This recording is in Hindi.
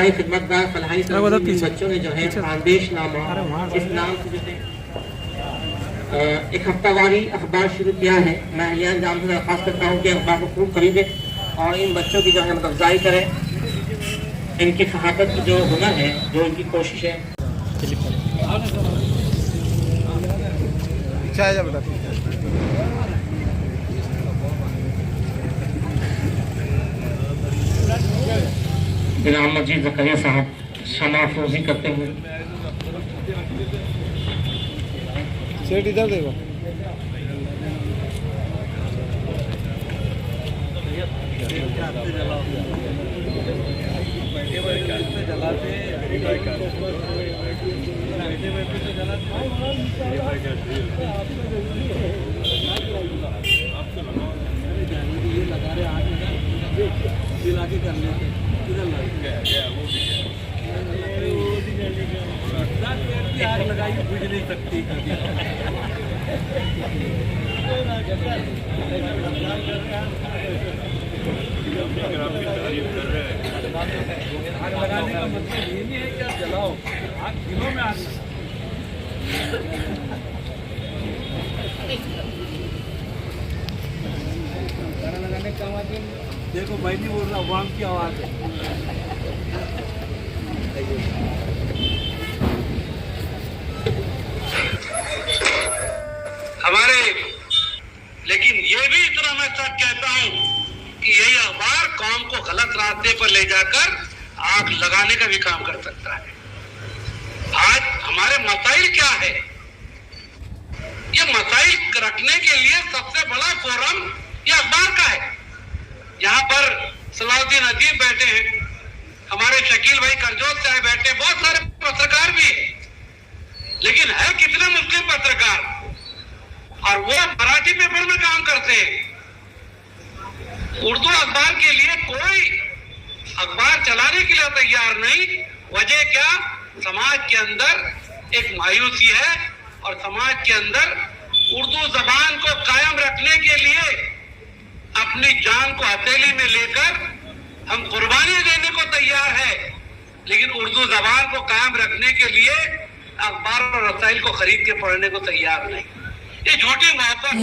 हमारे खिदमतगार फलाही बच्चों ने जो है आदेश नामा इस नाम से जो है एक हफ्तावारी अखबार शुरू किया है। मैं अहलिया इंजाम से दरख्वास्त करता हूँ कि अखबार को खूब खरीदे और इन बच्चों की जो है अफजाई करें, इनकी सहाफत की जो हुनर है, जो इनकी कोशिश है। इनाम मजीद ज़करिया साहब शमा फरोज़ी करते हुए सेट इधर देखो। लगाई बुझ नहीं सकती। लगाने का मतलब ये नहीं है कि आप जलाओ, आप दिनों में आग लगाने का आवाज देखो, मैं नहीं बोल रहा, वाम की आवाज है। हमारे, लेकिन ये भी इतना मैं सच कहता हूं कि यही अखबार कौम को गलत रास्ते पर ले जाकर आग लगाने का भी काम कर सकता है। आज हमारे मसाइल क्या है, ये मसाइल रखने के लिए सबसे बड़ा फोरम ये अखबार का है। यहाँ पर सलाउद्दीन अजीब बैठे हैं, हमारे शकील भाई करजोत साहब बैठे, बहुत सारे पत्रकार भी हैं, लेकिन है कितने मुस्लिम पत्रकार, और वो मराठी पेपर में काम करते हैं। उर्दू अखबार के लिए कोई अखबार चलाने के लिए तैयार नहीं। वजह क्या? समाज के अंदर एक मायूसी है और समाज के अंदर उर्दू जबान को कायम रखने के लिए अपनी जान को हथेली में लेकर हम कुर्बानी देने को तैयार है, लेकिन उर्दू जबान को कायम रखने के लिए अखबार और रसाइल को खरीद के पढ़ने को तैयार नहीं। ये झूठी मोहब्बत।